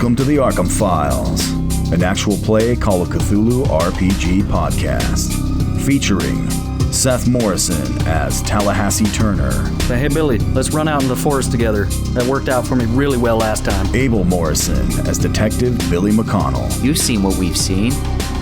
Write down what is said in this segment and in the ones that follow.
Welcome to the Arkham Files, an actual play Call of Cthulhu RPG podcast, featuring Seth Morrison as Tallahassee Turner. Hey Billy, let's run out in the forest together. That worked out for me really well last time. Abel Morrison as Detective Billy McConnell. You've seen what we've seen.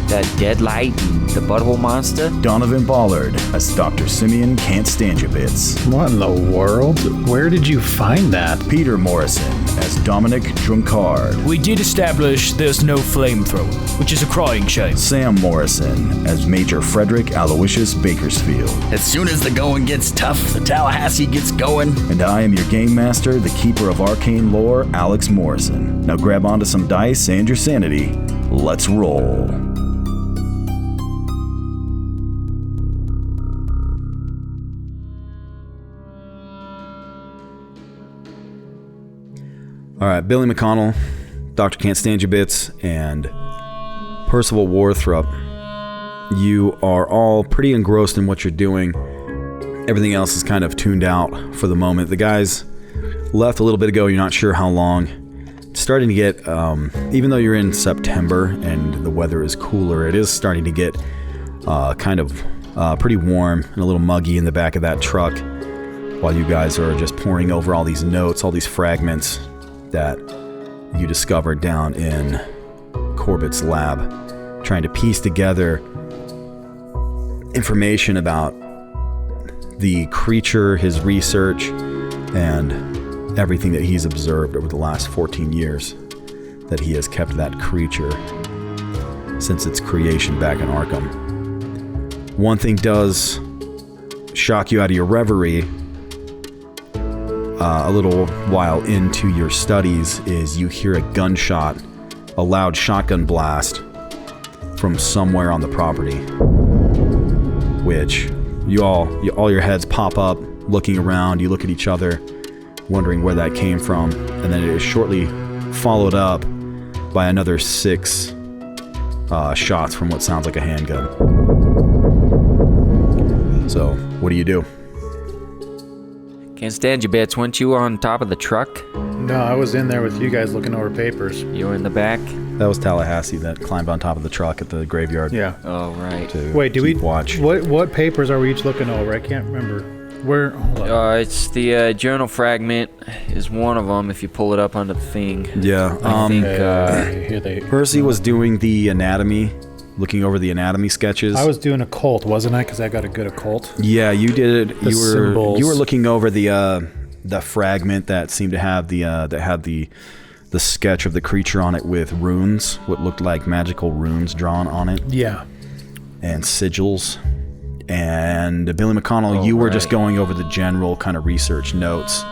That dead light and the butthole monster. Donovan Ballard as Dr. Simeon Can't Stand You Bits. What in the world? Where did you find that? Peter Morrison as Dominic Drunkard. We did establish there's no flamethrower, which is a crying shame. Sam Morrison as Major Frederick Aloysius Bakersfield. As soon as the going gets tough, the Tallahassee gets going. And I am your game master, the keeper of arcane lore, Alex Morrison. Now grab onto some dice and your sanity. Let's roll. All right, Billy McConnell, Dr. Can't Stand Your Bits, and Percival Warthrup. You are all pretty engrossed in what you're doing. Everything else is kind of tuned out for the moment. The guys left a little bit ago. You're not sure how long. It's starting to get, even though you're in September and the weather is cooler, it is starting to get pretty warm and a little muggy in the back of that truck while you guys are just poring over all these notes, all these fragments that you discovered down in Corbett's lab, trying to piece together information about the creature, his research, and everything that he's observed over the last 14 years that he has kept that creature since its creation back in Arkham. One thing does shock you out of your reverie a little while into your studies is you hear a gunshot, a loud shotgun blast from somewhere on the property, which all your heads pop up, looking around. You look at each other, wondering where that came from, and then it is shortly followed up by another 6 shots from what sounds like a handgun. So, what do you do? Can't stand you, Bits. Weren't you on top of the truck? No, I was in there with you guys looking over papers. You were in the back? That was Tallahassee that climbed on top of the truck at the graveyard. Yeah. Oh, right. Wait, do we watch? What papers are we each looking over? I can't remember. Where? Hold on. It's the journal fragment is one of them if you pull it up on the thing. Yeah. I think Here they. Percy was doing the anatomy, looking over the anatomy sketches. I was doing occult, wasn't I? Because I got a good occult. Yeah, you did it. The symbols. You were looking over the fragment that seemed to have the sketch of the creature on it with runes, what looked like magical runes drawn on it. Yeah. And sigils. And Billy McConnell, you were just going over the general kind of research notes,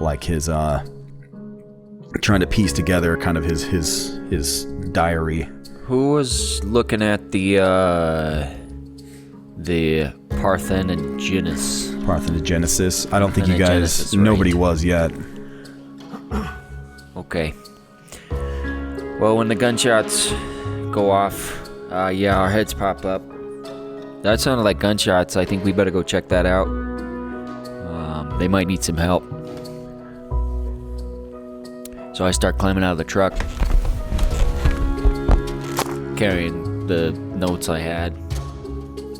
like his trying to piece together kind of his diary. Who was looking at the Parthenogenesis? Parthenogenesis? I don't think you guys... Nobody was yet. Okay. Well, when the gunshots go off, our heads pop up. That sounded like gunshots. I think we better go check that out. They might need some help. So I start climbing out of the truck, carrying the notes I had.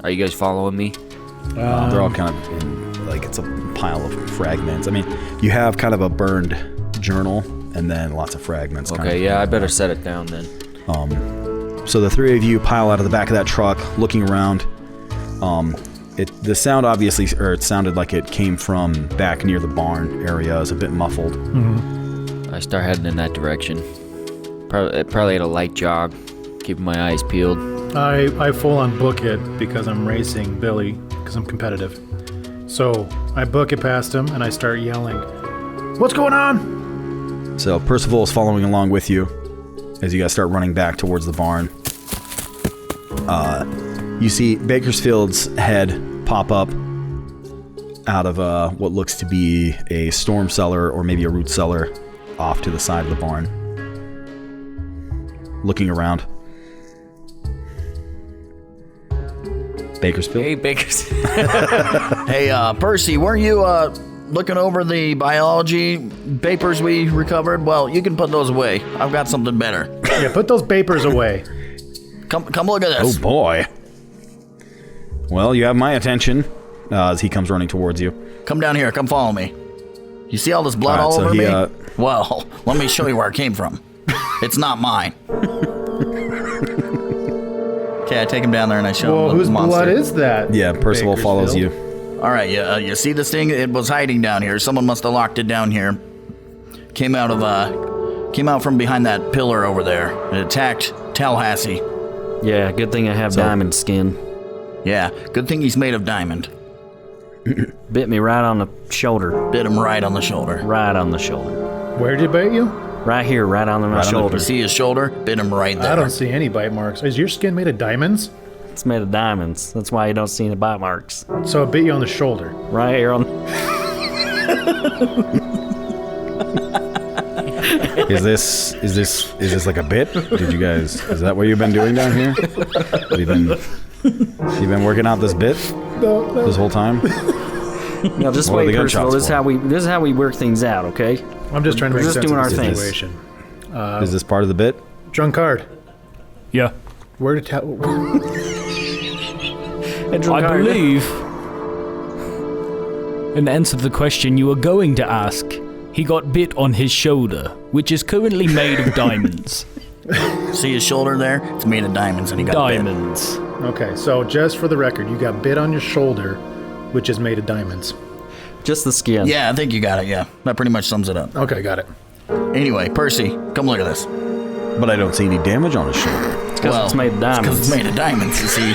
Are you guys following me? They're all kind of in, like, it's a pile of fragments. I mean, you have kind of a burned journal and then lots of fragments. Okay, yeah, I better set it down then. So the 3 of you pile out of the back of that truck, looking around. The sound it sounded like it came from back near the barn area. It was a bit muffled. Mm-hmm. I start heading in that direction. Probably had a light jog, keeping my eyes peeled. I full on book it because I'm racing Billy because I'm competitive. So I book it past him and I start yelling, "What's going on?" So Percival is following along with you as you guys start running back towards the barn. You see Bakersfield's head pop up out of what looks to be a storm cellar or maybe a root cellar off to the side of the barn, looking around. Bakersfield? Hey, Bakersfield. Hey, Percy, weren't you looking over the biology papers we recovered? Well, you can put those away. I've got something better. Yeah, put those papers away. Come look at this. Oh boy. Well, you have my attention. As he comes running towards you. Come down here. Come follow me. You see all this blood all over me? Well, let me show you where it came from. It's not mine. Okay, I take him down there and I show him the whose monster. blood is that? Yeah, Percival follows you. All right, you see this thing? It was hiding down here. Someone must have locked it down here. Came out from behind that pillar over there. It attacked Tallahassee. Yeah, good thing I have diamond skin. Yeah, good thing he's made of diamond. Bit me right on the shoulder. Bit him right on the shoulder. Right on the shoulder. Where did it bite you? Right here, right on my shoulder. You see his shoulder? Bit him right there. I don't see any bite marks. Is your skin made of diamonds? It's made of diamonds. That's why you don't see any bite marks. So it bit you on the shoulder. Right here on. Is this like a bit? Did you guys? Is that what you've been doing down here? You've been working out this bit this whole time? No, just What are wait, the Percival. gunshots This is how we work things out, okay? I'm just trying to We're make just sense doing of our the thing. situation. Is this part of the bit? Drunkard, Yeah. where did I believe, in answer to the question you were going to ask, he got bit on his shoulder, which is currently made of diamonds. See his shoulder there? It's made of diamonds and he got Diamonds. Okay, so just for the record, you got bit on your shoulder, which is made of diamonds. Just the skin. bit. Yeah, I think you got it, yeah. That pretty much sums it up. Okay, got it. Anyway, Percy, come look at this. But I don't see any damage on his shoulder. It's because it's made of diamonds. Because it's made of diamonds, you see.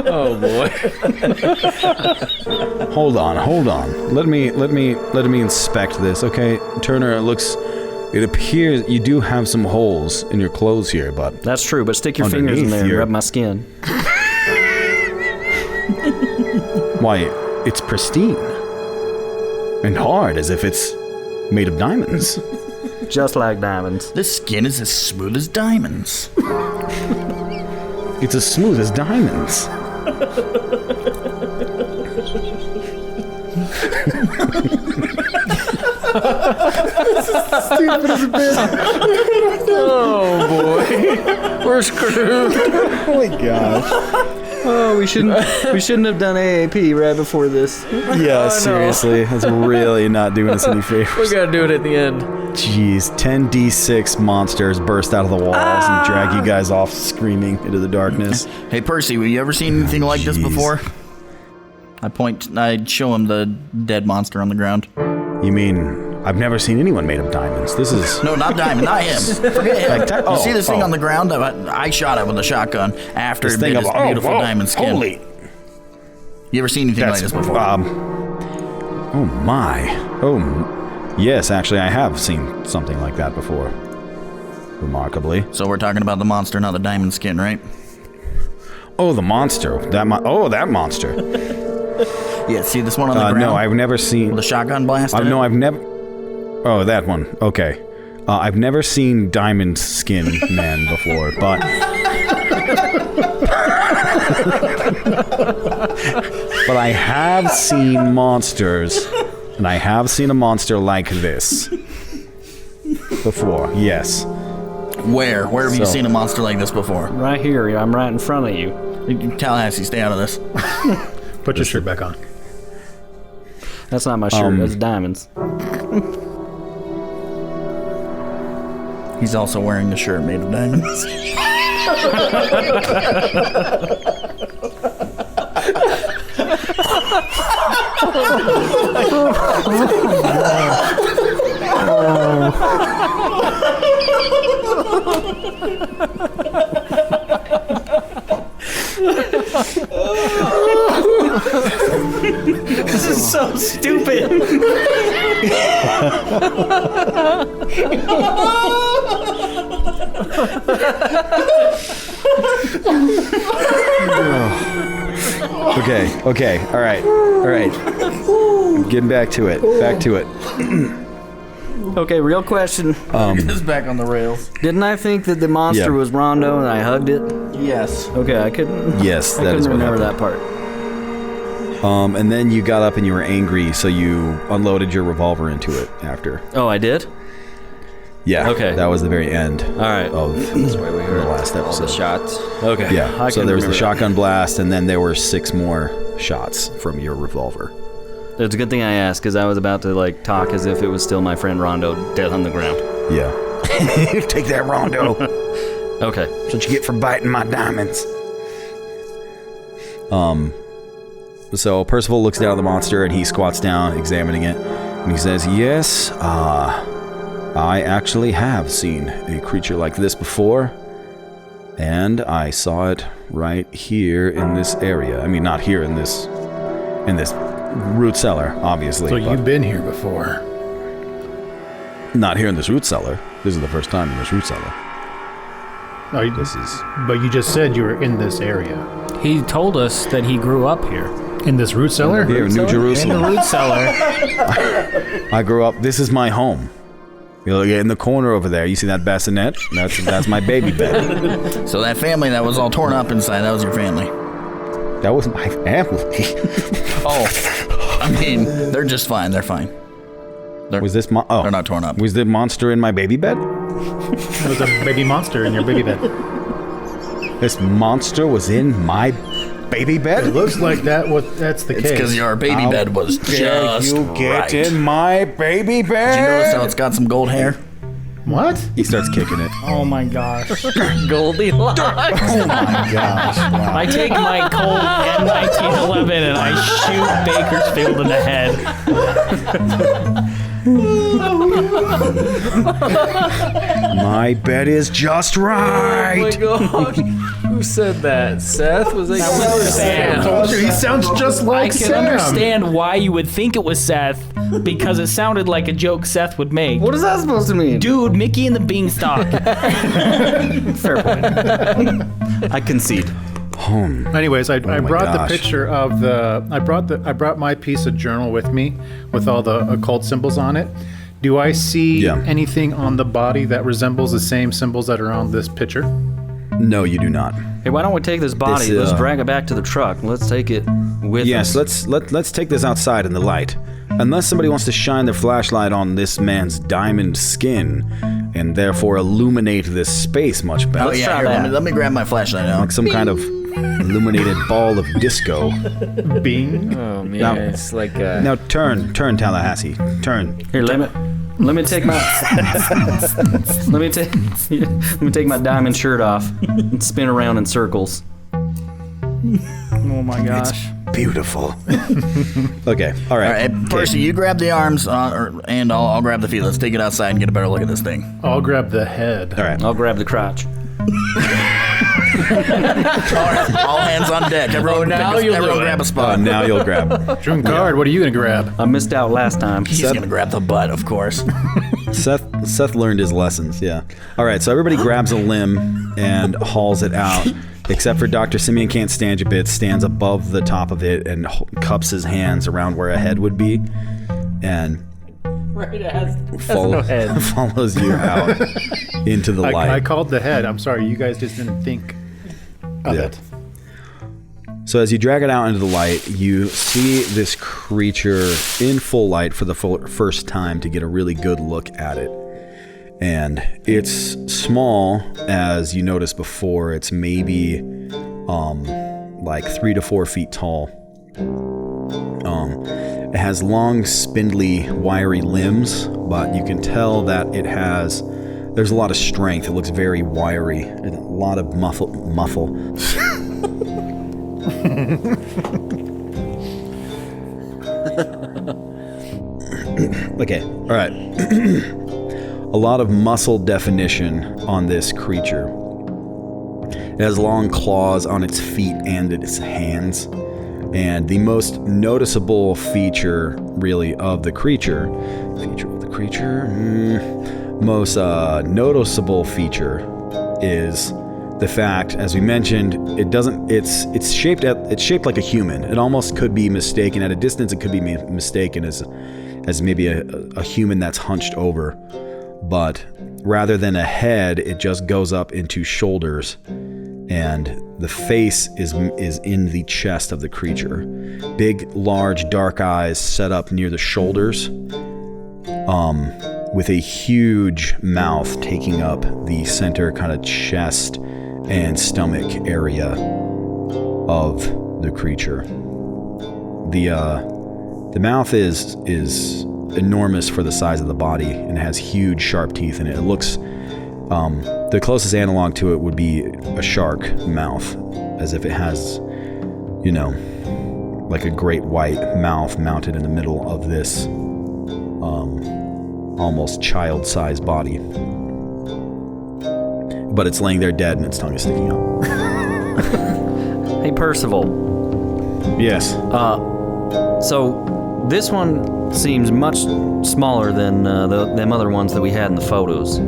Oh boy. Hold on. Let me inspect this, okay? Turner, it appears you do have some holes in your clothes here, but That's true, but stick your fingers in Underneath there and your- rub my skin. why, it's pristine and hard, as if it's made of diamonds. Just like diamonds. This skin is as smooth as diamonds. It's as smooth as diamonds. Oh boy. We're screwed. Oh my gosh. Oh, we shouldn't have done AAP right before this. Yeah, seriously. That's really not doing us any We favors. gotta do it at the end. Jeez, 10d6 monsters burst out of the walls and drag you guys off screaming into the darkness. Hey, Percy, have you ever seen anything like this Jeez. before? I'd show him the dead monster on the ground. You mean, I've never seen anyone made of diamonds. This is... No, not diamond, not him. Forget him. Like You see this thing on the ground? I shot it with a shotgun after it made his beautiful diamond skin. Holy... You ever seen anything like this before? Oh my. Oh, yes, actually, I have seen something like that before. Remarkably. So we're talking about the monster, not the diamond skin, right? Oh, the monster. That monster. Yeah, see this one on the ground? No, I've never seen... With a shotgun blast in it? No, I've never... Oh, that one. Okay. I've never seen Diamond Skin Man before, but... But I have seen monsters, and I have seen a monster like this before, yes. Where? Where have you seen a monster like this before? Right here. I'm right in front of you. Tallahassee, stay out of this. Put your shirt back on. That's not my shirt. That's diamonds. He's also wearing a shirt made of diamonds. This is so stupid. Okay, all right. Getting back to it. Okay, real question. It's back on the rails. Didn't I think that the monster Yeah. was Rondo and I hugged it? Yes. Okay, I couldn't. Yes, I that couldn't is what remember happened. that part. And then you got up and you were angry, so you unloaded your revolver into it after. Oh, I did? Yeah. Okay. That was the very end. All right. Of That's why we heard the last all episode. the shots. Okay. Yeah. I So can there was the remember shotgun blast, and then there were 6 more shots from your revolver. that. It's a good thing I asked, because I was about to like talk as if it was still my friend Rondo dead on the ground. Yeah. Take that, Rondo. Okay. That's what you get for biting my diamonds. So Percival looks down at the monster and he squats down, examining it, and he says, "Yes, I actually have seen a creature like this before, and I saw it right here in this area. I mean, not here in this root cellar, obviously. So but you've been here before. not here in this root cellar. This is the first time in this root cellar. This is But you just said you were in this area. He told us that he grew up here. In this root cellar? here in New In the Jerusalem. root cellar. I grew up. This is my home. You look in the corner over there. You see that bassinet? That's my baby bed. So that family that was all torn up inside, that was your family. That was my family. Oh, I mean, they're just fine. They're fine. Was this They're not torn up. Was the monster in my baby bed? There was a baby monster in your baby bed. This monster was in my baby It bed? looks like that's the It's case. because your baby bed was Dare just you get right. in my baby bed? Did you notice how it's got some gold hair? What? He starts kicking it. Oh my gosh. Goldilocks. Oh my gosh. Wow. I take my Colt M1911 and I shoot Bakersfield in the head. My bed is just Oh my right. gosh. Who said that? Seth? Was that Sam. Told you, he sounds just I like can Sam. understand why you would think it was Seth, because it sounded like a joke Seth would make. What is that supposed to mean? Dude, Mickey and the Beanstalk. Fair point. I concede. Anyways, I my brought gosh. the picture of I brought my piece of journal with me with all the occult symbols on it. Do I see Yeah. anything on the body that resembles the same symbols that are on this picture? No, you do not. Hey, why don't we take this body? This, Let's drag it back to the truck. Let's take it with Yes, us. let's take this outside in the light. Unless somebody wants to shine their flashlight on this man's diamond skin and therefore illuminate this space much better. Oh yeah, try here, that. let me grab my flashlight now. Like some kind of illuminated ball of disco. Bing. Oh man, Now- it's like Now turn, Tallahassee. Turn. Here, let me take my let me take my diamond shirt off and spin around in circles. Oh my gosh. Beautiful. Okay, all right. All right, Percy, you grab the arms, and I'll grab the feet. Let's take it outside and get a better look at this thing. I'll grab the head. All right. I'll grab the crotch. All hands on deck. Everyone, everyone grab a spot. Now you'll grab. Drunkard, what are you gonna grab? I missed out last time. He's gonna grab the butt, of course. Seth learned his lessons, yeah. All right, so everybody grabs a limb and hauls it out, except for Dr. Simeon Can't Stand Your Bits, stands above the top of it and cups his hands around where a head would be and follows you out into the light. I called the head. I'm sorry, you guys just didn't think of it. So as you drag it out into the light, you see this creature in full light for the first time to get a really good look at it. And it's small, as you noticed before. It's maybe like 3 to 4 feet tall. It has long, spindly, wiry limbs, but you can tell that there's a lot of strength. It looks very wiry. A lot of muffle. Okay, all right. A lot of muscle definition on this creature. It has long claws on its feet and its hands. And the most noticeable feature, really, of the creature... most noticeable feature is the fact, as we mentioned, it's shaped like a human. It almost could be mistaken at a distance. It could be mistaken as maybe a human that's hunched over, but rather than a head, it just goes up into shoulders, and The face is in the chest of the creature. Big, large, dark eyes set up near the shoulders, with a huge mouth taking up the center kind of chest and stomach area of the creature. The mouth is enormous for the size of the body and has huge, sharp teeth in it. It looks, the closest analog to it would be a shark mouth, as if it has, like a great white mouth mounted in the middle of this almost child-sized body. But it's laying there dead and its tongue is sticking out. Hey, Percival. Yes. So this one seems much smaller than them other ones that we had in the photos.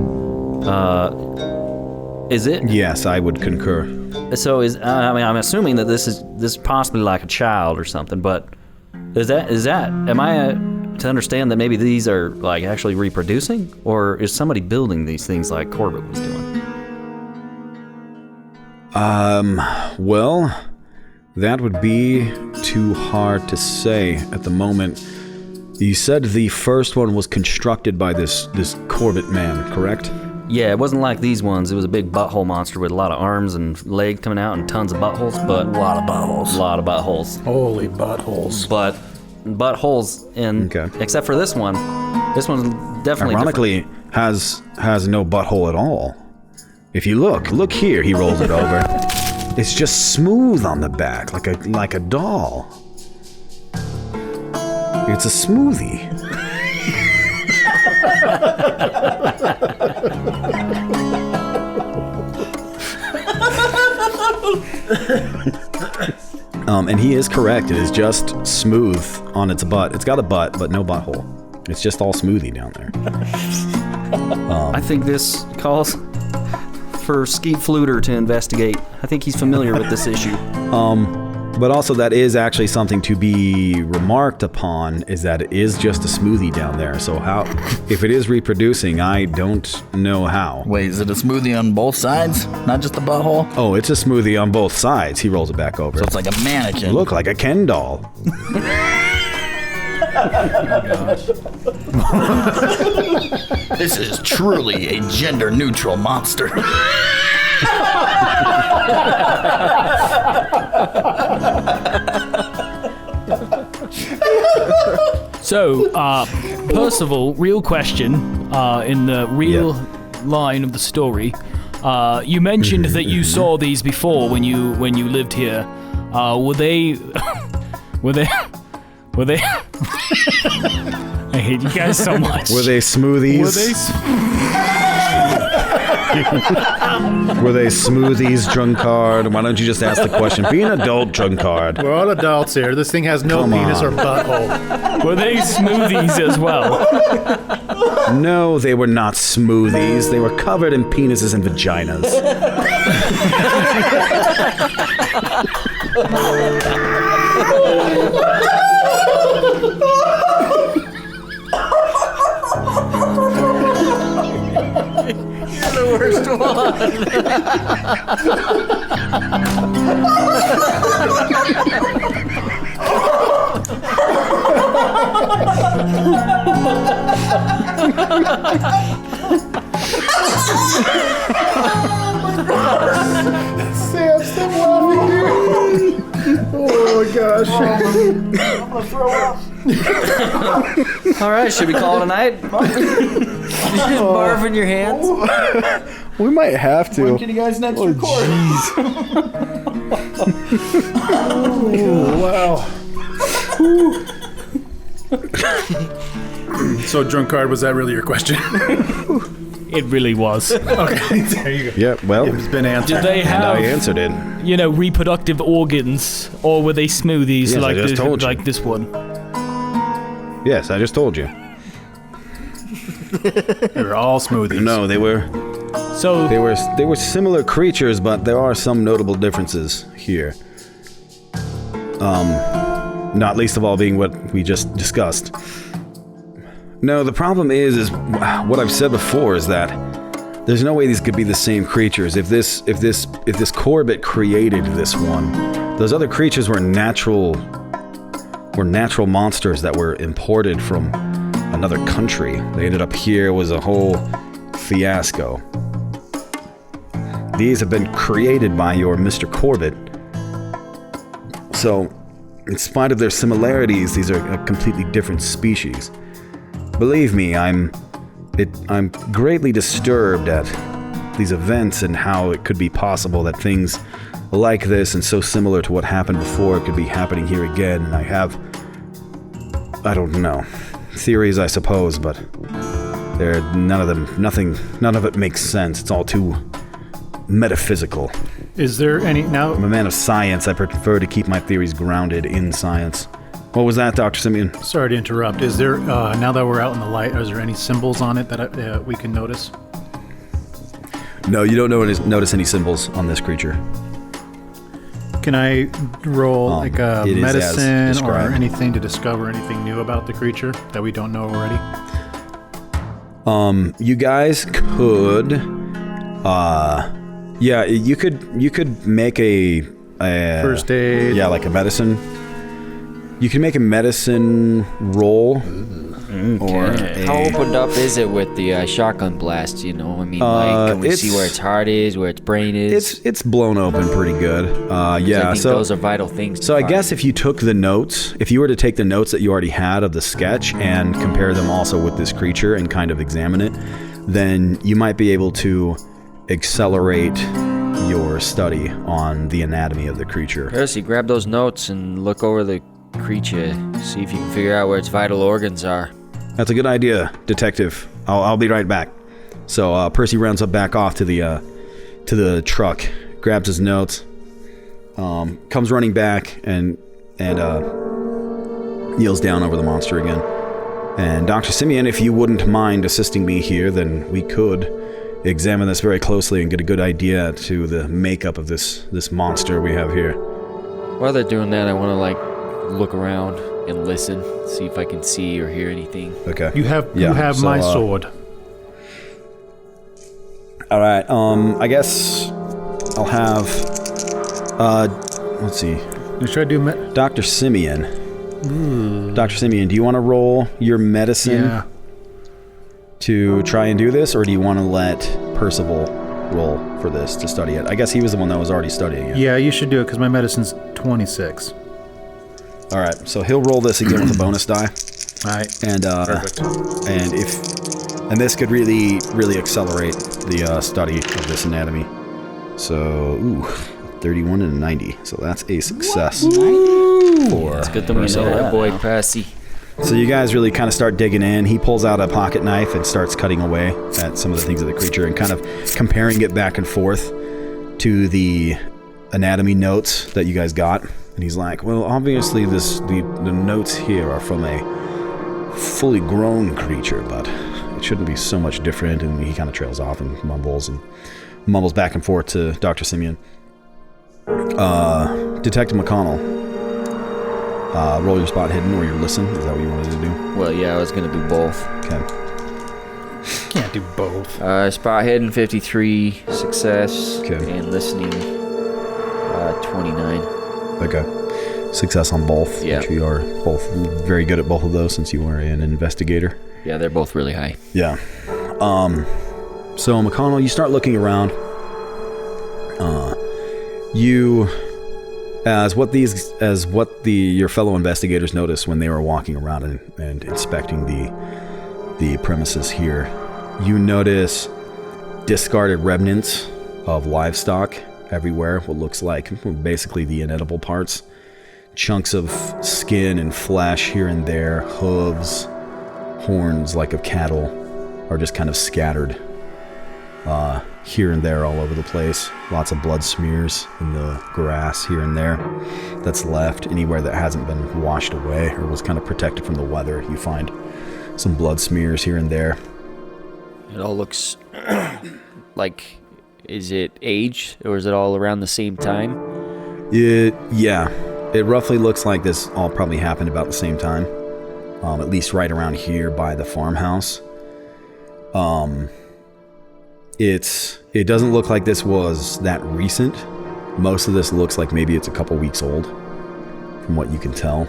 Is it? Yes, I would concur. So I'm assuming that this is possibly like a child or something. But is that? Am I to understand that maybe these are like actually reproducing, or is somebody building these things like Corbett was doing? Well, that would be too hard to say at the moment. You said the first one was constructed by this Corbett man, correct? Yeah, it wasn't like these ones. It was a big butthole monster with a lot of arms and legs coming out and tons of buttholes, but... A lot of buttholes. A lot of buttholes. Holy buttholes. But buttholes in... Okay. Except for this one's definitely Ironically, has no butthole at all. If you look here, he rolls it over. It's just smooth on the back, like a doll. It's a smoothie. And he is correct. It is just smooth on its butt. It's got a butt, but no butthole. It's just all smoothie down there. I think this calls for Skeet Fluter to investigate. I think he's familiar with this issue. But also that is actually something to be remarked upon, is that it is just a smoothie down there. So how, if it is reproducing, I don't know how. Wait, is it a smoothie on both sides? Not just the butthole? Oh, it's a smoothie on both sides. He rolls it back over. So it's like a mannequin. Look like a Ken doll. This is truly a gender-neutral monster. So, Percival, real question, in the real line of the story, you mentioned that you saw these before when you lived here. Were they I hate you guys so much. Were they smoothies? Were they smoothies, drunkard? Why don't you just ask the question? Be an adult, drunkard. We're all adults here. This thing has no penis or butthole. Were they smoothies as well? No, they were not smoothies. They were covered in penises and vaginas. The worst one. Sam, stop laughing, dude. Oh my gosh. I'm gonna throw up. All right, should we call it a night? You just barf in your hands? We might have to. When can you guys next record? Wow. So, drunkard, was that really your question? It really was. Okay, there you go. Yeah, well, It's been answered. Did they and I have, answered it. reproductive organs, or were they smoothies Yes, I just told you. like this one? Yes, I just told you. They were all smoothies. No, they were similar creatures, but there are some notable differences here. Not least of all being what we just discussed. No, the problem is what I've said before is that There's no way these could be the same creatures. If this Corbett created this one, those other creatures were natural monsters that were imported from another country. They ended up here. It was a whole fiasco. These have been created by your Mr. Corbett. So, in spite of their similarities, these are a completely different species. Believe me, I'm greatly disturbed at these events and how it could be possible that things like this and so similar to what happened before could be happening here again. And I don't know, theories I suppose, but none of it makes sense. It's all too metaphysical. Is there any now? I'm a man of science. I prefer to keep my theories grounded in science. What was that, Dr. Simeon? Sorry to interrupt. Is there now that we're out in the light? Is there any symbols on it that we can notice? No, you don't notice any symbols on this creature. Can I roll like a it is as medicine or described. anything to discover anything new about the creature that we don't know already? You guys could, yeah, you could make a First aid. Yeah, like a medicine. You can make a medicine roll. Or How opened up is it with the shotgun blast? You know, I mean, like, can we see where its heart is, where its brain is? It's blown open pretty good. Yeah, I think those are vital things. So I guess if you took the notes, if you were to take the notes that you already had of the sketch and compare them also with this creature and kind of examine it, then you might be able to accelerate your study on the anatomy of the creature. Percy, grab those notes and look over the creature. See if you can figure out where its vital organs are. That's a good idea, Detective. I'll be right back. So Percy rounds up back off to the truck, grabs his notes, comes running back and kneels down over the monster again. And Dr. Simeon, if you wouldn't mind assisting me here, then we could examine this very closely and get a good idea to the makeup of this monster we have here. While they're doing that, I want to look around and listen, see if I can see or hear anything. Okay. You have my sword. All right. I guess I'll have. Let's see. Should I do Dr. Simeon. Dr. Simeon, do you want to roll your medicine to try and do this, or do you want to let Percival roll for this to study it? I guess he was the one that was already studying it. Yeah, you should do it because my medicine's 26. All right, so he'll roll this again with a bonus die. All right. And Perfect. And this could really accelerate the study of this anatomy. So, 31 and a 90. So that's a success. For It's good that we know that boy, Percy. So you guys really kind of start digging in. He pulls out a pocket knife and starts cutting away at some of the things of the creature and kind of comparing it back and forth to the anatomy notes that you guys got. And he's like, well, obviously the notes here are from a fully grown creature, but it shouldn't be so much different. And he kind of trails off and mumbles back and forth to Dr. Simeon. Detective McConnell, roll your spot hidden or your listen. Is that what you wanted to do? Well, yeah, I was going to do both. Okay. Can't do both. Spot hidden, 53, success. Okay. And listening, 29. Okay. Success on both. Yeah. Which you are both very good at both of those since you are an investigator. Yeah, they're both really high. Yeah. So McConnell, you start looking around. Your fellow investigators noticed when they were walking around and inspecting the premises here, you notice discarded remnants of livestock everywhere. What looks like basically the inedible parts, chunks of skin and flesh here and there, hooves, horns like of cattle are just kind of scattered here and there all over the place. Lots of blood smears in the grass here and there that's left. Anywhere that hasn't been washed away or was kind of protected from the weather, you find some blood smears here and there. It all looks like, is it aged or is it all around the same time? Yeah, it roughly looks like this all probably happened about the same time. At least right around here by the farmhouse. It doesn't look like this was that recent. Most of this looks like maybe it's a couple weeks old, from what you can tell.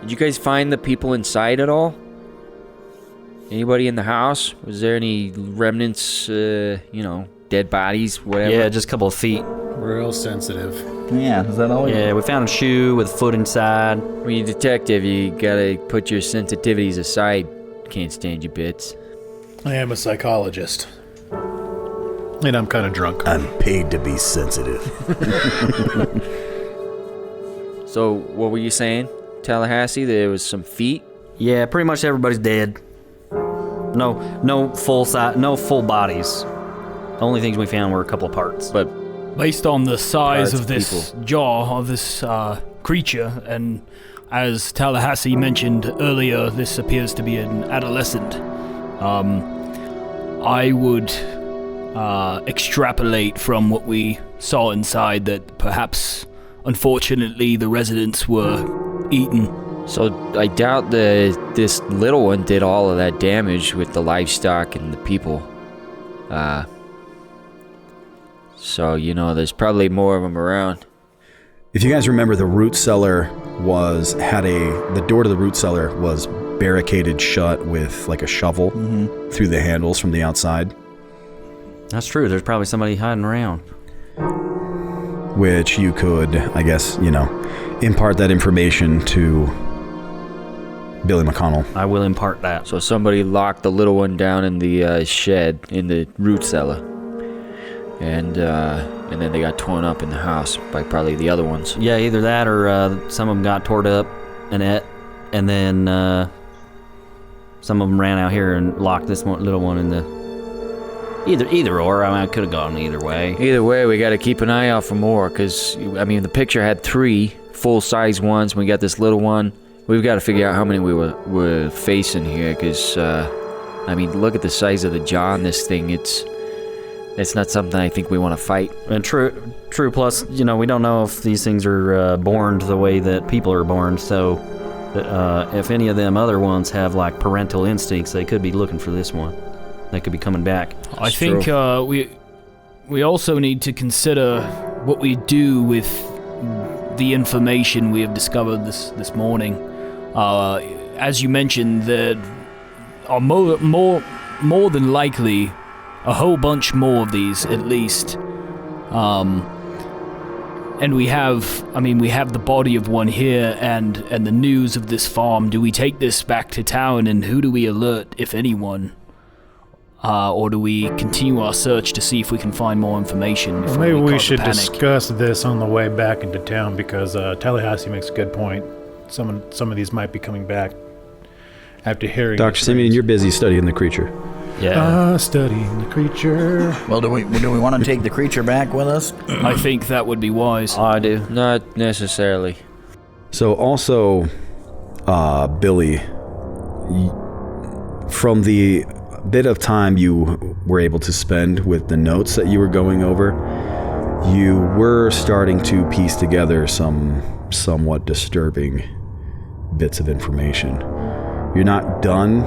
Did you guys find the people inside at all? Anybody in the house? Was there any remnants, dead bodies, whatever? Yeah, just a couple of feet. Real sensitive. Yeah, is that all? Yeah, we found a shoe with a foot inside. When you're a detective, you gotta put your sensitivities aside. Can't stand your bits. I am a psychologist. And I'm kind of drunk. I'm paid to be sensitive. So, what were you saying? Tallahassee, there was some feet? Yeah, pretty much everybody's dead. No full bodies. The only things we found were a couple of parts. But Based on the size Parts, of this jaw of this creature, and as Tallahassee mentioned earlier, this appears to be an adolescent. I would extrapolate from what we saw inside that perhaps, unfortunately, the residents were eaten. So I doubt this little one did all of that damage with the livestock and the people. So, there's probably more of them around. If you guys remember, the root cellar the door to the root cellar was barricaded shut with like a shovel through the handles from the outside. That's true. There's probably somebody hiding around. Which you could, I guess, impart that information to Billy McConnell. I will impart that. So somebody locked the little one down in the shed in the root cellar. And then they got torn up in the house by probably the other ones. Yeah, either that or some of them got torn up and then some of them ran out here and locked this little one in the... Either or. I could have gone either way. Either way, we got to keep an eye out for more, because, the picture had 3 full-size ones. We got this little one. We've got to figure out how many we were facing here, because, look at the size of the jaw on this thing. It's not something I think we want to fight. And true. Plus, we don't know if these things are born the way that people are born. So, if any of them other ones have like parental instincts, they could be looking for this one. They could be coming back. I think we also need to consider what we do with the information we have discovered this morning. As you mentioned, there are more than likely a whole bunch more of these, at least. And we have the body of one here and the news of this farm. Do we take this back to town, and who do we alert, if anyone? Or do we continue our search to see if we can find more information before Maybe we cause a should panic? discuss this on the way back into town, because Tallahassee makes a good point. Some of these might be coming back after hearing. Dr. Simeon, you're busy studying the creature. Yeah. Studying the creature. Well, do we want to take the creature back with us? I think that would be wise. I do. Not necessarily. So also, Billy, from the bit of time you were able to spend with the notes that you were going over, you were starting to piece together some somewhat disturbing bits of information. You're not done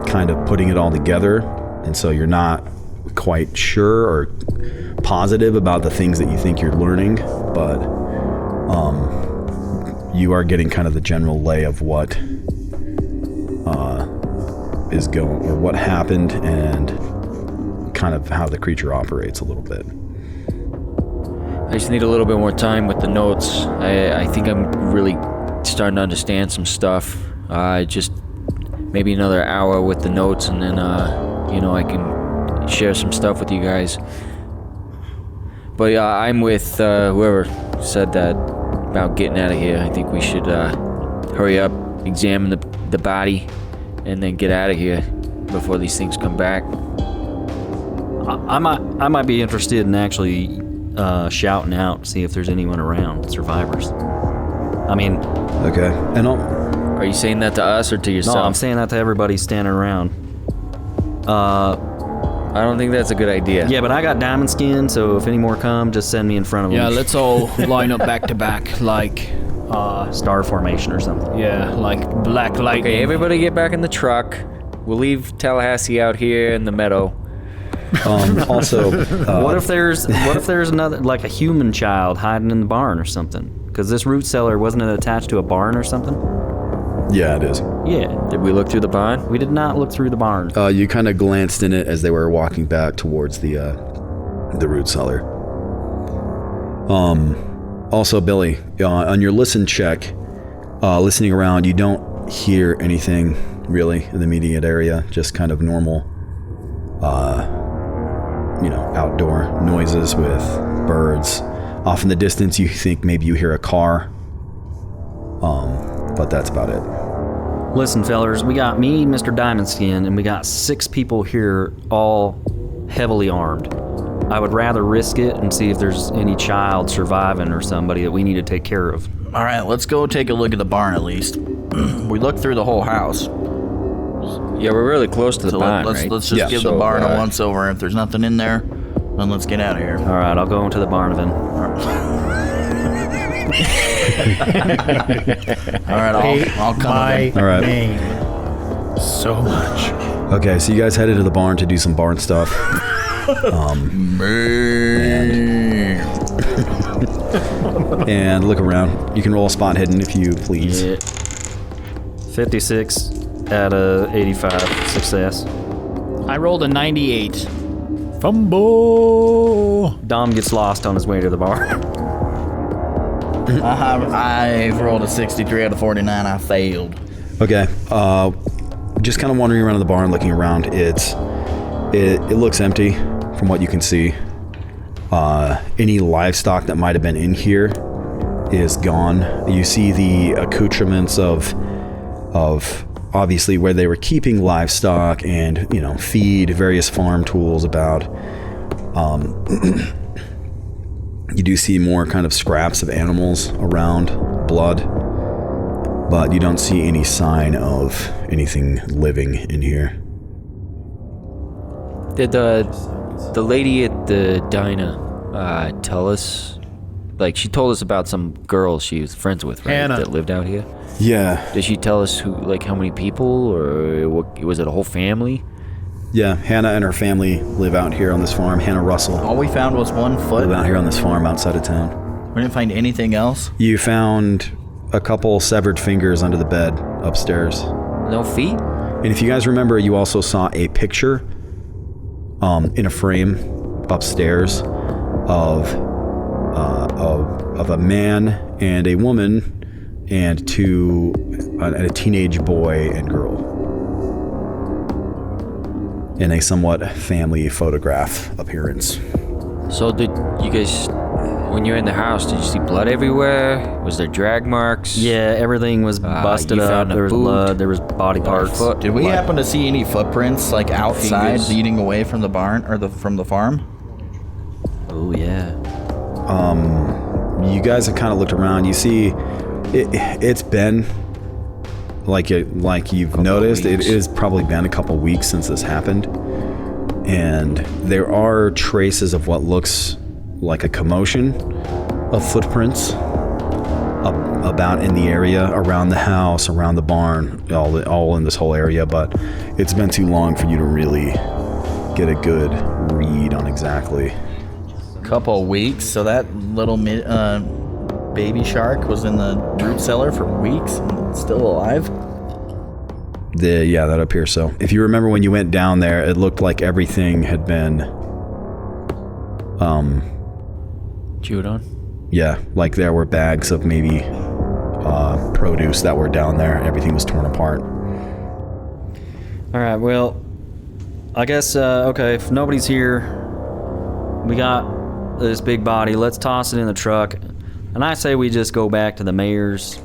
kind of putting it all together, and so you're not quite sure or positive about the things that you think you're learning, but you are getting kind of the general lay of what is going, or what happened, and kind of how the creature operates a little bit. I just need a little bit more time with the notes. I think I'm really starting to understand some stuff. Just maybe another hour with the notes, and then I can share some stuff with you guys. But I'm with whoever said that about getting out of here. I think we should hurry up, examine the body, and then get out of here before these things come back. I might be interested in actually shouting out, see if there's anyone around, survivors. Okay. And Are you saying that to us or to yourself? No, I'm saying that to everybody standing around. I don't think that's a good idea. Yeah, but I got diamond skin, so if any more come, just send me in front of them. Yeah, let's all line up back to back, like star formation or something. yeah, like black lightning. Okay, everybody get back in the truck. We'll leave Tallahassee out here in the meadow. Also, What if there's another, like a human child hiding in the barn or something? Because this root cellar, wasn't it attached to a barn or something? yeah, it is. Yeah. Did we look through the barn? We did not look through the barn. You kind of glanced in it as they were walking back towards the root cellar. Also, Billy, on your listen check, listening around, you don't hear anything really in the immediate area. Just kind of normal, outdoor noises with birds. Off in the distance, you think maybe you hear a car. But that's about it. Listen, fellers, we got me, Mr. Diamondskin, and we got 6 people here, all heavily armed. I would rather risk it and see if there's any child surviving or somebody that we need to take care of. All right, let's go take a look at the barn at least. We looked through the whole house. Yeah, we're really close to the So barn, let's right? just give the barn a once over. If there's nothing in there, then let's get out of here. All right, I'll go into the barn then. All right, I'll come my in. All right. name so much. Okay, so you guys headed to the barn to do some barn stuff. And look around. You can roll a spot hidden if you please. Yeah. 56 out of 85 success. I rolled a 98. Fumble. Dom gets lost on his way to the bar. I've rolled a 63 out of 49. I failed. Okay. Just kind of wandering around the barn, looking around. It looks empty from what you can see. Any livestock that might have been in here is gone. You see the accoutrements of obviously where they were keeping livestock and, feed, various farm tools about. You do see more kind of scraps of animals around, blood, but you don't see any sign of anything living in here. Did the lady at the diner tell us? Like, she told us about some girls she was friends with, right? Hannah. That lived out here. Yeah. Did she tell us how many people, or was it a whole family? Yeah, Hannah and her family live out here on this farm. Hannah Russell All we found was one foot. live out here on this farm outside of town. We didn't find anything else. You found a couple severed fingers under the bed upstairs. No feet? And if you guys remember, you also saw a picture in a frame upstairs of a man and a woman and a teenage boy and girl. In a somewhat family photograph appearance. So did you guys, when you're in the house, did you see blood everywhere? Was there drag marks? Yeah, everything was busted you up. found a There was boot, blood. There was body parts. foot. Did we happen to see any footprints like outside Fingers. leading away from the barn or from the farm? Oh yeah. You guys have kind of looked around. You see, it's been like you've noticed. It has probably been a couple weeks since this happened, and there are traces of what looks like a commotion of footprints about in the area, around the house, around the barn, all in this whole area. But it's been too long for you to really get a good read on exactly. Couple of weeks. So that little baby shark was in the root cellar for weeks and still alive. Yeah, that appears so. If you remember when you went down there, it looked like everything had been, Chewed on? yeah, like there were bags of maybe produce that were down there. Everything was torn apart. All right. Well, I guess okay. If nobody's here, we got this big body. Let's toss it in the truck, and I say we just go back to the mayor's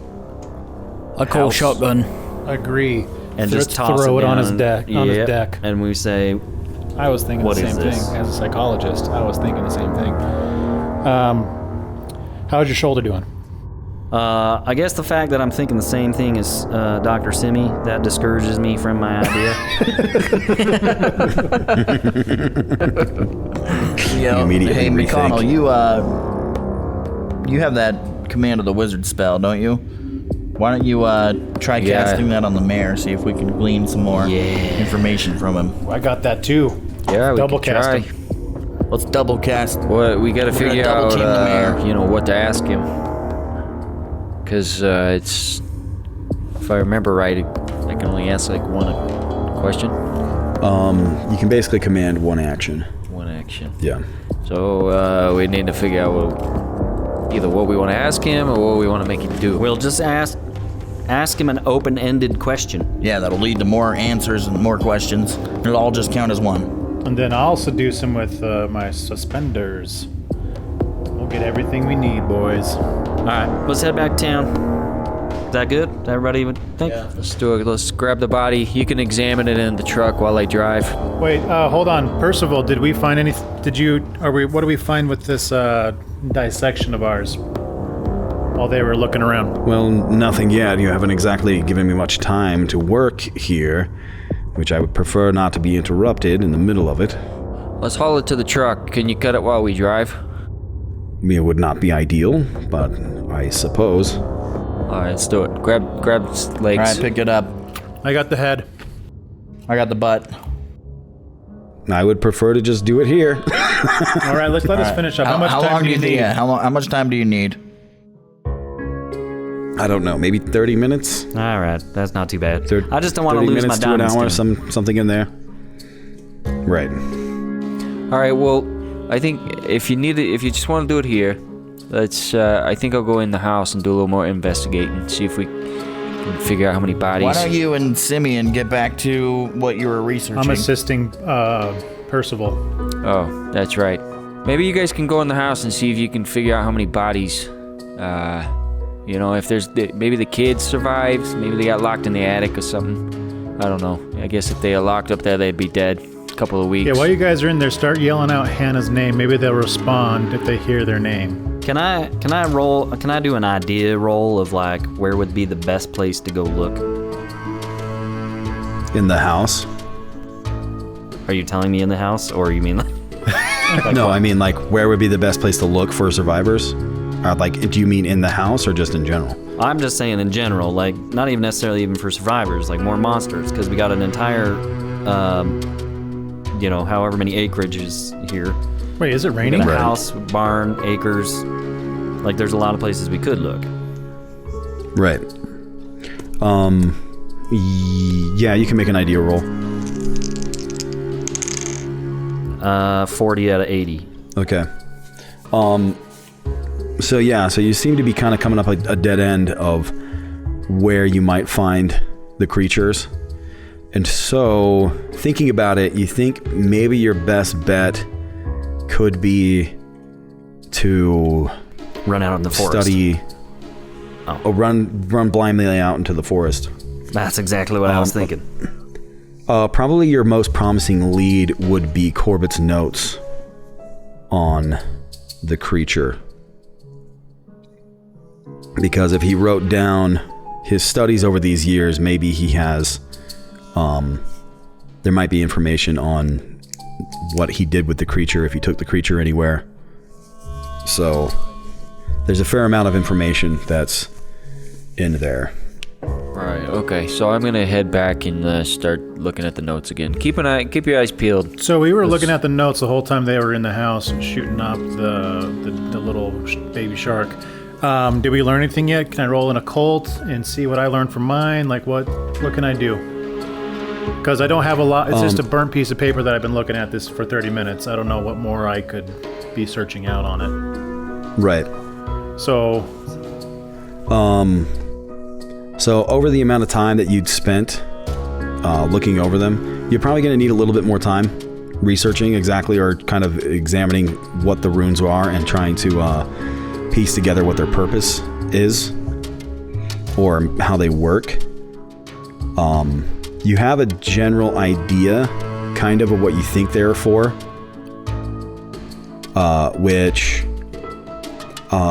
I call house. shotgun. Agree. And Let's just toss throw it on down. his deck. On his Yep. deck. And we say, I was thinking What the is same this? thing. As a psychologist, I was thinking the same thing. How's your shoulder doing? I guess the fact that I'm thinking the same thing as Dr. Simi, that discourages me from my idea. Immediately Hey, rethink. McConnell, you have that command of the wizard spell, don't you? Why don't you try casting that on the mayor, see if we can glean some more information from him. I got that too. Yeah, we Double can cast try. him. Let's double cast. Well, we gotta We're gonna figure double out, team the mayor. you know, what to ask him. Because it's, if I remember right, I can only ask like one question. You can basically command one action. One action. Yeah. So we need to figure out either what we want to ask him or what we want to make him do. We'll just ask him an open-ended question. Yeah, that'll lead to more answers and more questions. It'll all just count as one. And then I'll seduce him with my suspenders. We'll get everything we need, boys. All right, let's head back to town. Is that good? Does everybody would think? Yeah. Let's do it. Let's grab the body. You can examine it in the truck while I drive. Wait, hold on. Percival, did we find any? What do we find with this dissection of ours? While they were looking around. Well, nothing yet. You haven't exactly given me much time to work here, which I would prefer not to be interrupted in the middle of it. Let's haul it to the truck. Can you cut it while we drive? It would not be ideal, but I suppose. All right, let's do it. Grab its legs. All right, pick it up. I got the head. I got the butt. I would prefer to just do it here. All right, let us finish up. How much time long do you need? Yeah, how much time do you need? I don't know, maybe 30 minutes? All right, that's not too bad. Thir- I just don't want to 30 lose my minutes to an diamond hour, skin. something in there. Right. All right. Well, I think if you just want to do it here, let's. I think I'll go in the house and do a little more investigating, see if we can figure out how many bodies. Why don't you and Simeon get back to what you were researching? I'm assisting Percival. Oh, that's right. Maybe you guys can go in the house and see if you can figure out how many bodies. You know, if maybe the kids survived, maybe they got locked in the attic or something. I don't know. I guess if they are locked up there, they'd be dead. A couple of weeks. Yeah, while you guys are in there, start yelling out Hannah's name. Maybe they'll respond if they hear their name. Can I do an idea roll of like where would be the best place to go look? In the house? Are you telling me in the house, or you mean like No, I mean, like, where would be the best place to look for survivors? Do you mean in the house or just in general? I'm just saying in general, like not even necessarily even for survivors, like more monsters, because we got an entire, however many acreages here. Wait, is it We raining? got a house, barn, acres. Like there's a lot of places we could look. Right. Yeah, you can make an idea roll. 40 out of 80. Okay. So you seem to be kind of coming up a dead end of where you might find the creatures. And so, thinking about it, you think maybe your best bet could be to Run out in the forest. study... run blindly out into the forest. That's exactly what I was thinking. Probably your most promising lead would be Corbett's notes on the creature. Because if he wrote down his studies over these years, maybe he has... there might be information on what he did with the creature, if he took the creature anywhere. So, there's a fair amount of information that's in there. Right. Okay. So I'm gonna head back and start looking at the notes again. Keep your eyes peeled. So we were looking at the notes the whole time they were in the house and shooting up the little baby shark. Did we learn anything yet? Can I roll an occult and see what I learned from mine? Like what can I do? Because I don't have a lot. It's just a burnt piece of paper that I've been looking at this for 30 minutes. I don't know what more I could be searching out on it. Right. So So over the amount of time that you'd spent looking over them, you're probably going to need a little bit more time researching exactly, or kind of examining what the runes are and trying to piece together what their purpose is or how they work. You have a general idea kind of what you think they're for, which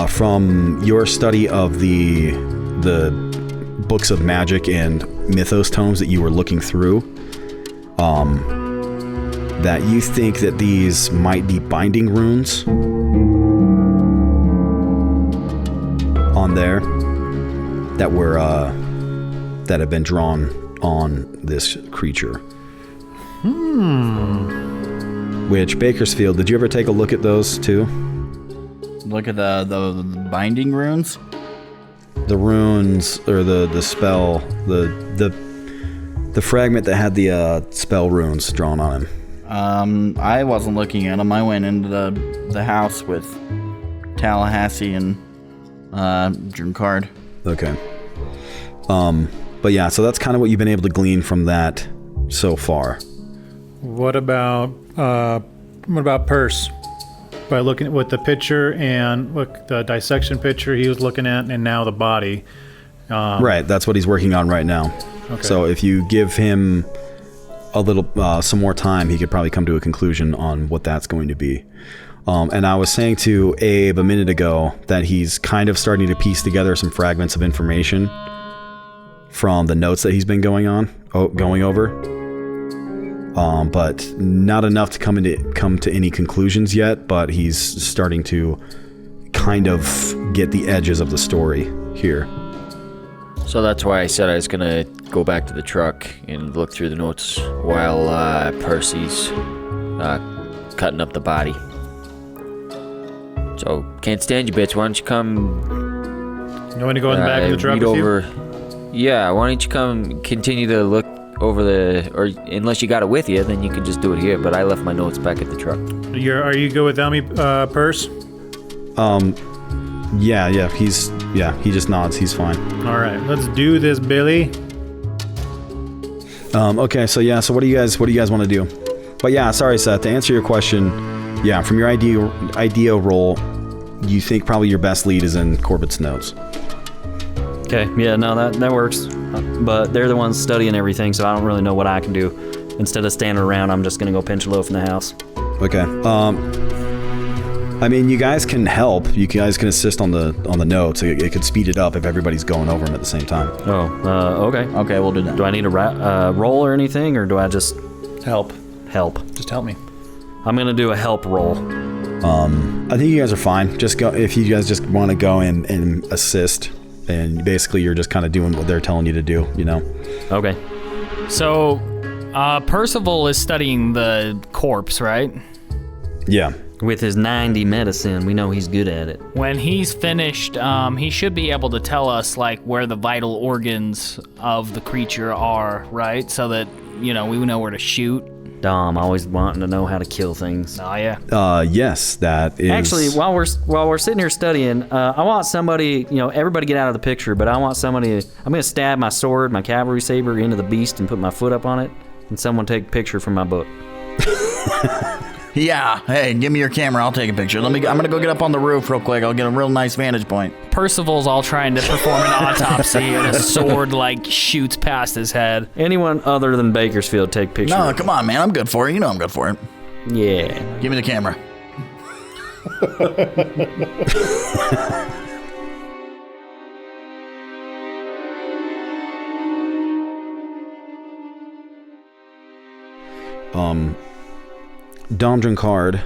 from your study of the books of magic and mythos tomes that you were looking through, that you think that these might be binding runes on there that were that have been drawn on this creature. Which Bakersfield, did you ever take a look at those too? Look at the binding runes. The runes, or the spell, the fragment that had the spell runes drawn on him. I wasn't looking at them. I went into the house with Tallahassee and Drunkard. Okay. But yeah, so that's kind of what you've been able to glean from that so far. What about Purse? By looking with the picture and look the dissection picture he was looking at, and now the body. Right, that's what he's working on right now. Okay. So if you give him a little some more time, he could probably come to a conclusion on what that's going to be. And I was saying to Abe a minute ago that he's kind of starting to piece together some fragments of information from the notes that he's been going over. But not enough to come to any conclusions yet, but he's starting to kind of get the edges of the story here. So that's why I said I was gonna go back to the truck and look through the notes while Percy's cutting up the body. So, can't stand you, bitch. Why don't you come... You want to go in the back of the truck with you? Yeah, why don't you come continue to look over or unless you got it with you, then you can just do it here. But I left my notes back at the truck. Are you good without me, Purse? Yeah, he just nods. He's fine. All right, let's do this, Billy. Okay, so what do you guys want to do? But yeah, sorry, Seth, to answer your question, yeah, from your idea roll, you think probably your best lead is in Corbett's notes. Okay, yeah, no, that works. But they're the ones studying everything, so I don't really know what I can do. Instead of standing around, I'm just gonna go pinch a loaf in the house. Okay. I mean, you guys can help. You guys can assist on the notes. It could speed it up if everybody's going over them at the same time. Okay. Okay, we'll do that. Do I need a roll or anything, or do I just Help. Just help me. I'm gonna do a help roll. I think you guys are fine. Just go if you guys just want to go and assist, and basically you're just kind of doing what they're telling you to do. You know. Okay. So, Percival is studying the corpse, right? Yeah. With his 90 medicine, we know he's good at it. When he's finished, he should be able to tell us like where the vital organs of the creature are, right? So that, we know where to shoot. Dom, always wanting to know how to kill things. Oh yeah. Yes, that is. Actually, while we're sitting here studying, I want somebody, everybody get out of the picture, but I want somebody. I'm gonna stab my sword, my cavalry saber, into the beast and put my foot up on it, and someone take a picture from my book. Yeah, hey, give me your camera. I'll take a picture. I'm gonna go get up on the roof real quick. I'll get a real nice vantage point. Percival's all trying to perform an autopsy, and a sword shoots past his head. Anyone other than Bakersfield take picture. No, come on, man. I'm good for it. You know I'm good for it. Yeah. Give me the camera. Dom Drunkard,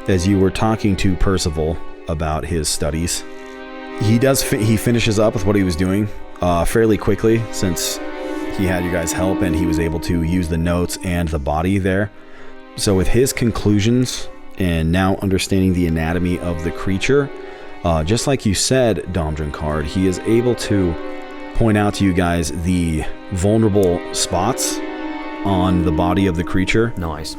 as you were talking to Percival about his studies, he finishes up with what he was doing fairly quickly, since he had you guys help and he was able to use the notes and the body there. So with his conclusions and now understanding the anatomy of the creature, just like you said, Dom Drunkard, he is able to point out to you guys the vulnerable spots on the body of the creature. Nice.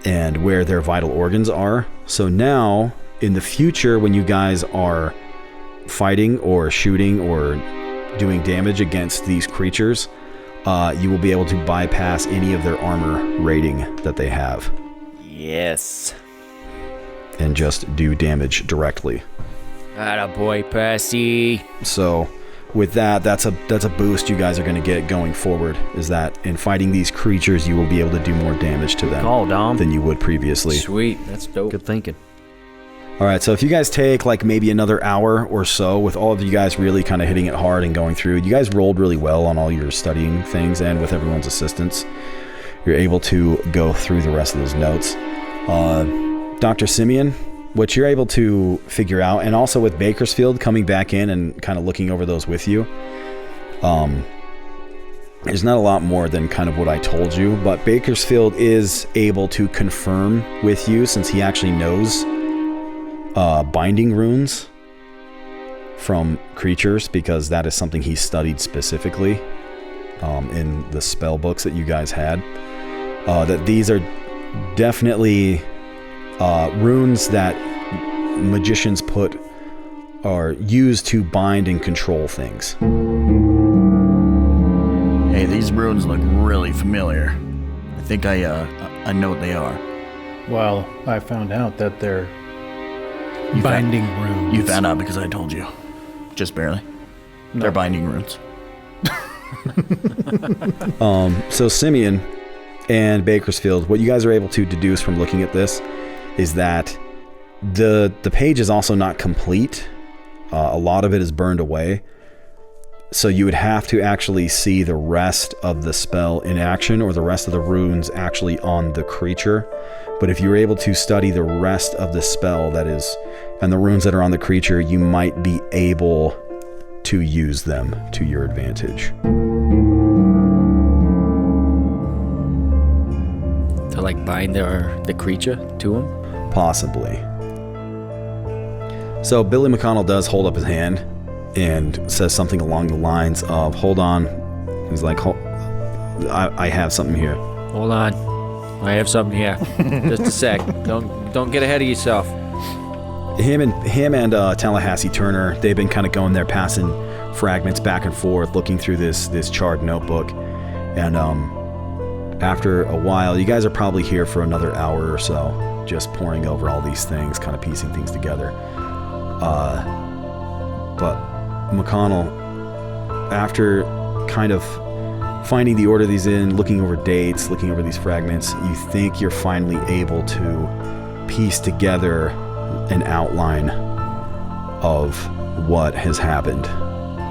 And where their vital organs are. So now, in the future, when you guys are fighting or shooting or doing damage against these creatures, you will be able to bypass any of their armor rating that they have. Yes. And just do damage directly. Attaboy, Percy. So with that, that's a boost you guys are going to get going forward, is that in fighting these creatures, you will be able to do more damage to them than you would previously. Sweet, that's dope. Good thinking. All right, so if you guys take maybe another hour or so with all of you guys really kind of hitting it hard and going through, you guys rolled really well on all your studying things, and with everyone's assistance, you're able to go through the rest of those notes. Dr. Simeon, what you're able to figure out, and also with Bakersfield coming back in and kind of looking over those with you, there's not a lot more than kind of what I told you, but Bakersfield is able to confirm with you, since he actually knows binding runes from creatures, because that is something he studied specifically in the spell books that you guys had, that these are definitely runes that magicians put are used to bind and control things. Hey, these runes look really familiar. I think I know what they are. Well, I found out that they're binding runes. You found out because I told you. Just barely. No. They're binding runes. So Simeon and Bakersfield, what you guys are able to deduce from looking at this is that the page is also not complete. A lot of it is burned away. So you would have to actually see the rest of the spell in action, or the rest of the runes actually on the creature. But if you're able to study the rest of the spell that is, and the runes that are on the creature, you might be able to use them to your advantage. To like bind the creature to him? Possibly. So Billy McConnell does hold up his hand and says something along the lines of, hold on. He's like, I have something here. Hold on. I have something here. Just a sec. Don't get ahead of yourself. Him and Tallahassee Turner, they've been kind of going there, passing fragments back and forth, looking through this charred notebook. And after a while, you guys are probably here for another hour or so, just poring over all these things, kind of piecing things together. But McConnell, after kind of finding the order these in, looking over dates, looking over these fragments, you think you're finally able to piece together an outline of what has happened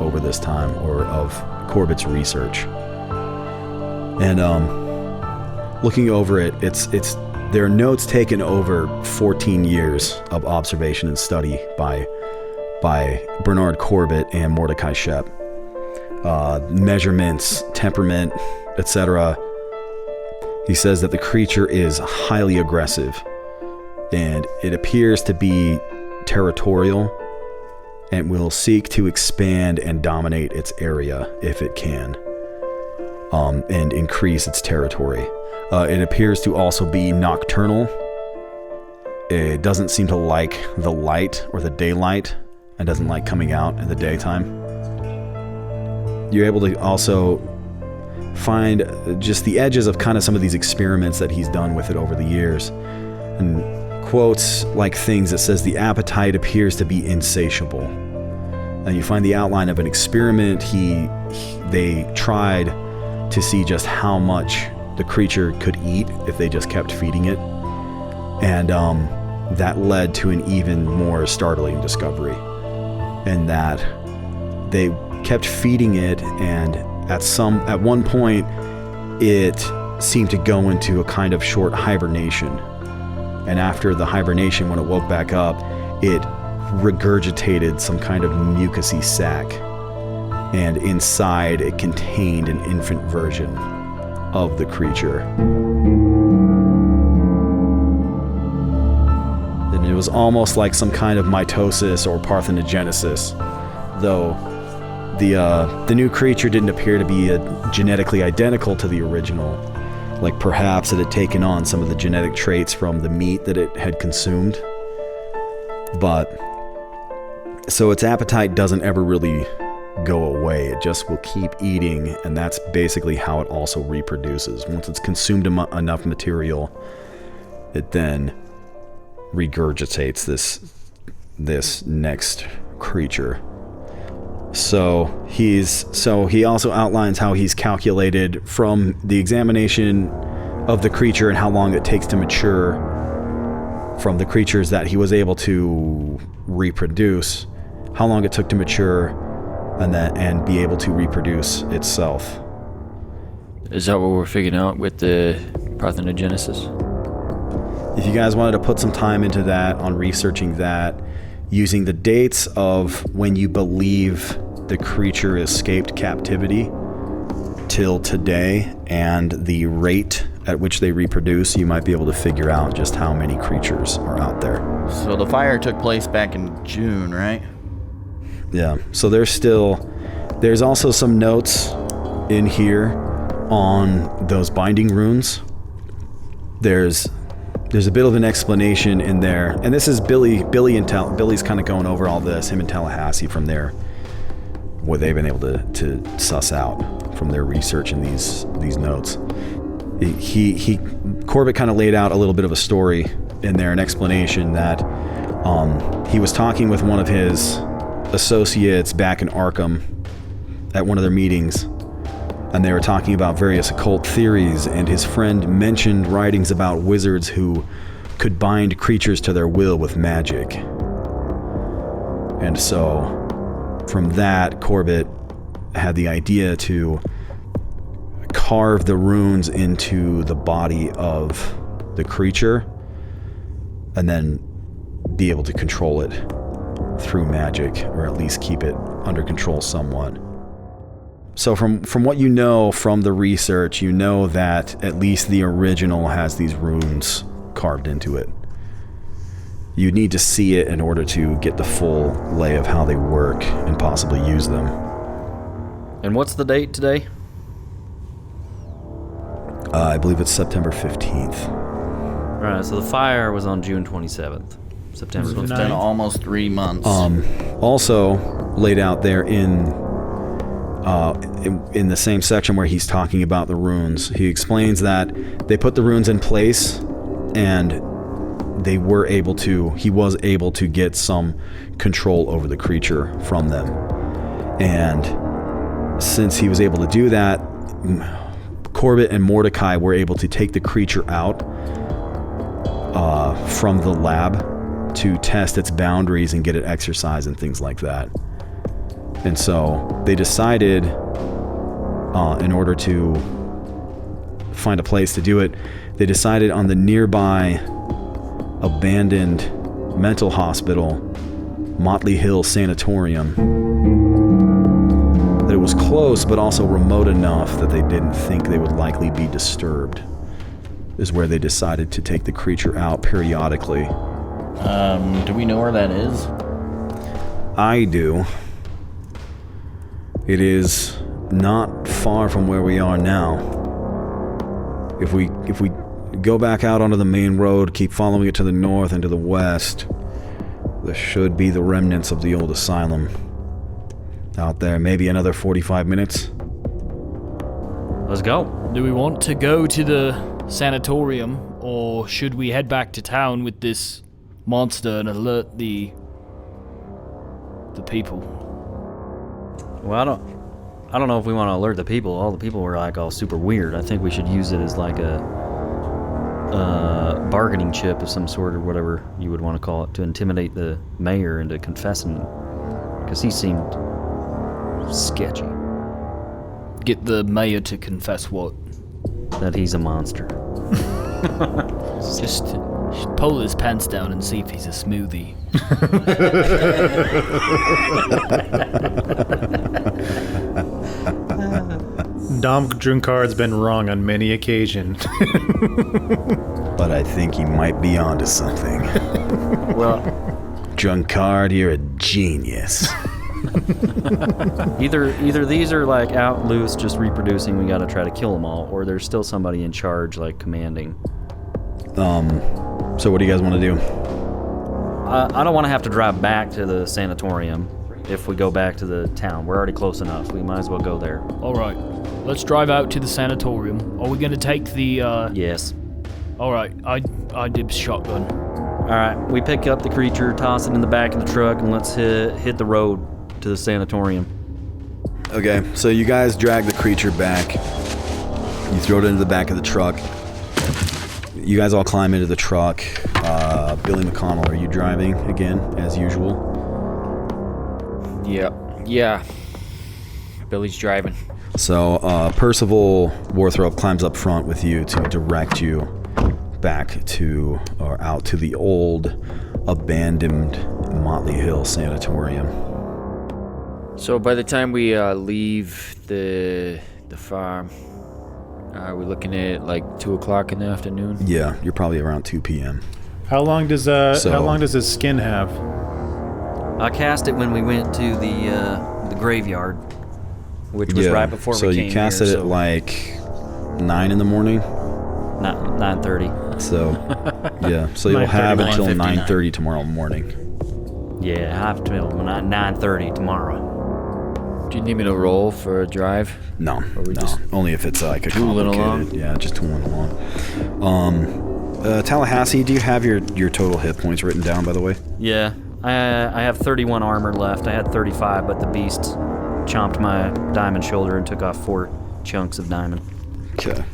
over this time, or of Corbett's research. And looking over it, it's there are notes taken over 14 years of observation and study by Bernard Corbett and Mordecai Shep. Measurements, temperament, etc. He says that the creature is highly aggressive, and it appears to be territorial, and will seek to expand and dominate its area if it can, and increase its territory. It appears to also be nocturnal. It doesn't seem to like the light or the daylight, and doesn't like coming out in the daytime. You're able to also find just the edges of kind of some of these experiments that he's done with it over the years, and quotes like things that says the appetite appears to be insatiable. And you find the outline of an experiment they tried to see just how much the creature could eat if they just kept feeding it, and that led to an even more startling discovery, and that they kept feeding it, and at one point it seemed to go into a kind of short hibernation, and after the hibernation, when it woke back up, it regurgitated some kind of mucousy sac, and inside it contained an infant version of the creature. And it was almost like some kind of mitosis or parthenogenesis, though the new creature didn't appear to be genetically identical to the original. Like perhaps it had taken on some of the genetic traits from the meat that it had consumed. But so its appetite doesn't ever really go away. It just will keep eating, and that's basically how it also reproduces. Once it's consumed enough material, it then regurgitates this next creature. So he also outlines how he's calculated from the examination of the creature and how long it takes to mature from the creatures that he was able to reproduce, how long it took to mature and be able to reproduce itself. Is that what we're figuring out with the parthenogenesis? If you guys wanted to put some time into that, on researching that, using the dates of when you believe the creature escaped captivity, till today and the rate at which they reproduce, you might be able to figure out just how many creatures are out there. So the fire took place back in June, right? Yeah, so there's also some notes in here on those binding runes. There's a bit of an explanation in there, and this is Billy's kind of going over all this, him and Tallahassee, from there, what they've been able to suss out from their research in these notes. Corbett kind of laid out a little bit of a story in there, an explanation that he was talking with one of his associates back in Arkham at one of their meetings, and they were talking about various occult theories, and his friend mentioned writings about wizards who could bind creatures to their will with magic. And so from that, Corbett had the idea to carve the runes into the body of the creature and then be able to control it through magic, or at least keep it under control somewhat. So from what you know from the research, you know that at least the original has these runes carved into it. You need to see it in order to get the full lay of how they work and possibly use them. And what's the date today? I believe it's September 15th. All right, so the fire was on June 27th. September So it's 15th. been almost 3 months. Also laid out there in the same section where he's talking about the runes, he explains that they put the runes in place and he was able to get some control over the creature from them. And since he was able to do that, Corbett and Mordecai were able to take the creature out from the lab to test its boundaries and get it exercise and things like that. And so they decided, in order to find a place to do it, they decided on the nearby abandoned mental hospital, Motley Hill Sanatorium, that it was close but also remote enough that they didn't think they would likely be disturbed, is where they decided to take the creature out periodically. Do we know where that is? I do. It is not far from where we are now. If we go back out onto the main road, keep following it to the north and to the west, there should be the remnants of the old asylum out there. Maybe another 45 minutes. Let's go. Do we want to go to the sanatorium, or should we head back to town with this monster and alert the people? Well, I don't know if we want to alert the people. All the people were like all super weird. I think we should use it as like a bargaining chip of some sort, or whatever you would want to call it, to intimidate the mayor into confessing, because he seemed sketchy. Get the mayor to confess what? That he's a monster. Just pull his pants down and see if he's a smoothie. Dom Drunkard's been wrong on many occasions. But I think he might be onto something. Well, Drunkard, you're a genius. either these are like out loose, just reproducing. We got to try to kill them all, or there's still somebody in charge, like commanding. So what do you guys want to do? I don't want to have to drive back to the sanatorium if we go back to the town. We're already close enough. We might as well go there. All right, let's drive out to the sanatorium. Are we going to take the... Yes. All right, I dibs shotgun. All right, we pick up the creature, toss it in the back of the truck, and let's hit the road to the sanatorium. Okay, so you guys drag the creature back. You throw it into the back of the truck. You guys all climb into the truck. Billy McConnell, are you driving again, as usual? Yeah. Billy's driving. So Percival Warthrop climbs up front with you to direct you back to, or out to, the old abandoned Motley Hill Sanatorium. So by the time we leave the the farm. We're looking at like 2 o'clock in the afternoon. Yeah, you're probably around 2 p.m. How long does his skin have? I cast it when we went to the graveyard, which was right before we came here. So you cast it at like 9 in the morning? 9:30. So, yeah. So you'll have until 9:30 tomorrow morning. Yeah, I have till 9:30 tomorrow. Do you need me to roll for a drive? No, we just only if it's like a tooling complicated. along? Yeah, just tooling along. Tallahassee, do you have your total hit points written down, by the way? Yeah, I have 31 armor left. I had 35, but the beast chomped my diamond shoulder and took off 4 chunks of diamond. Okay.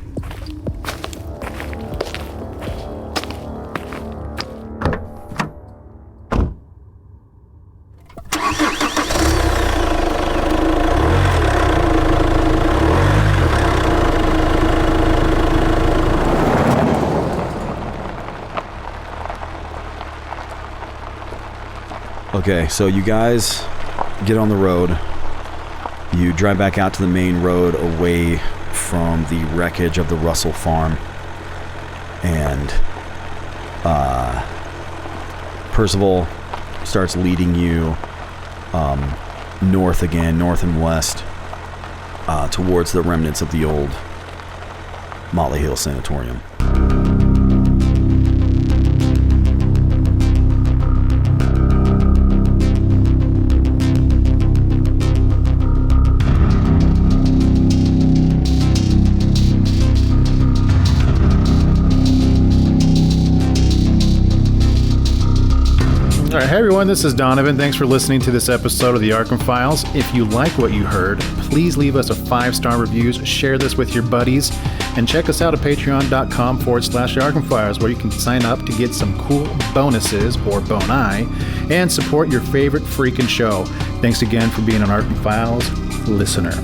Okay, so you guys get on the road. You drive back out to the main road away from the wreckage of the Russell farm. And Percival starts leading you north again, north and west, towards the remnants of the old Motley Hill Sanatorium. All right, hey everyone, this is Donovan. Thanks for listening to this episode of the Arkham Files. If you like what you heard, please leave us a 5-star review, share this with your buddies, and check us out at patreon.com/Arkham Files, where you can sign up to get some cool bonuses, or boni, and support your favorite freaking show. Thanks again for being an Arkham Files listener.